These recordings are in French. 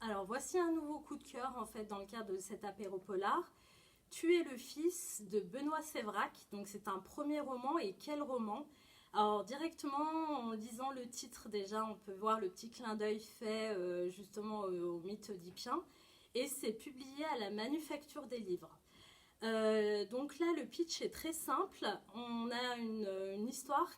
Alors voici un nouveau coup de cœur en fait dans le cadre de cet apéro polar. Tu es le fils de Benoît Séverac, donc c'est un premier roman et quel roman! Alors directement en lisant le titre déjà on peut voir le petit clin d'œil fait justement au mythe oedipien et c'est publié à la Manufacture des Livres. Donc là le pitch est très simple, on a une histoire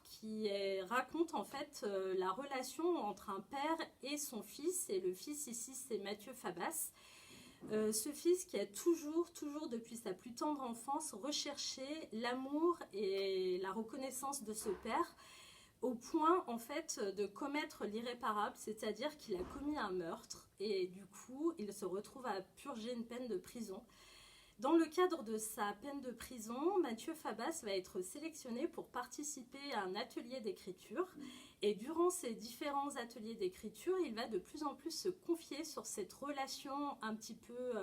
raconte en fait la relation entre un père et son fils, et le fils ici c'est Mathieu Fabas. Ce fils qui a toujours depuis sa plus tendre enfance recherché l'amour et la reconnaissance de ce père, au point en fait de commettre l'irréparable, c'est-à-dire qu'il a commis un meurtre et du coup il se retrouve à purger une peine de prison. Dans le cadre de sa peine de prison, Mathieu Fabas va être sélectionné pour participer à un atelier d'écriture. Et durant ces différents ateliers d'écriture, il va de plus en plus se confier sur cette relation un petit peu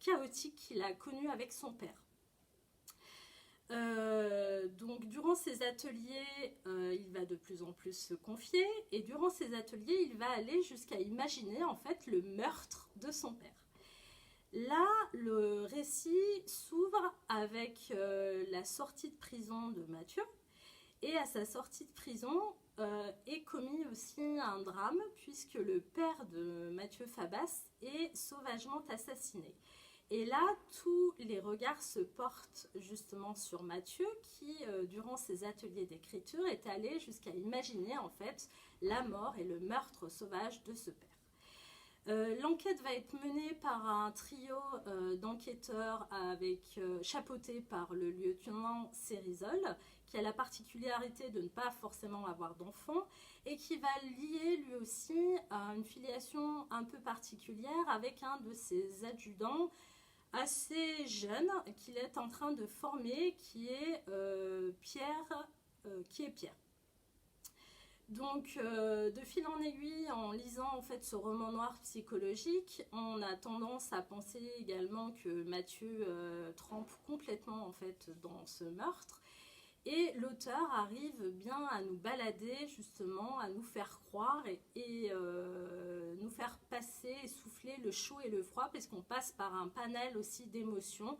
chaotique qu'il a connue avec son père. Donc durant ces ateliers, il va de plus en plus se confier. Et durant ces ateliers, il va aller jusqu'à imaginer en fait le meurtre de son père. Là, le récit s'ouvre avec la sortie de prison de Mathieu. Et à sa sortie de prison est commis aussi un drame puisque le père de Mathieu Fabas est sauvagement assassiné. Et là, tous les regards se portent justement sur Mathieu qui, durant ses ateliers d'écriture, est allé jusqu'à imaginer en fait la mort et le meurtre sauvage de ce père. L'enquête va être menée par un trio d'enquêteurs chapeauté par le lieutenant Cérizol, qui a la particularité de ne pas forcément avoir d'enfant et qui va lier lui aussi une filiation un peu particulière avec un de ses adjudants assez jeune qu'il est en train de former, qui est Pierre. Donc, de fil en aiguille, en lisant en fait ce roman noir psychologique, on a tendance à penser également que Mathieu trempe complètement en fait dans ce meurtre. Et l'auteur arrive bien à nous balader justement, à nous faire croire et nous faire passer et souffler le chaud et le froid, parce qu'on passe par un panel aussi d'émotions.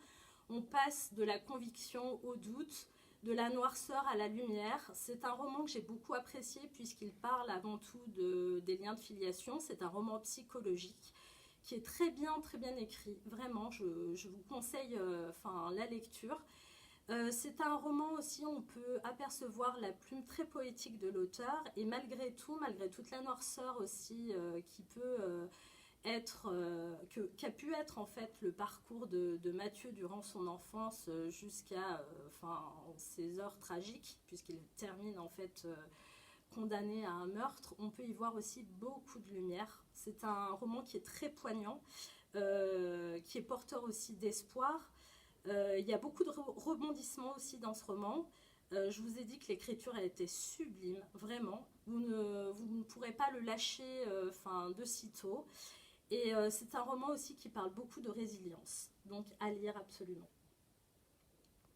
On passe de la conviction au doute, de la noirceur à la lumière. C'est un roman que j'ai beaucoup apprécié puisqu'il parle avant tout des liens de filiation. C'est un roman psychologique qui est très bien écrit. Vraiment, je vous conseille la lecture. C'est un roman aussi où on peut apercevoir la plume très poétique de l'auteur et malgré tout, malgré toute la noirceur aussi qu'a pu être en fait le parcours de Mathieu durant son enfance jusqu'à ces heures tragiques, puisqu'il termine en fait condamné à un meurtre, on peut y voir aussi beaucoup de lumière. C'est un roman qui est très poignant, qui est porteur aussi d'espoir. Il y a beaucoup de rebondissements aussi dans ce roman. Je vous ai dit que l'écriture a été sublime, vraiment. Vous ne pourrez pas le lâcher de sitôt. Et c'est un roman aussi qui parle beaucoup de résilience. Donc à lire absolument.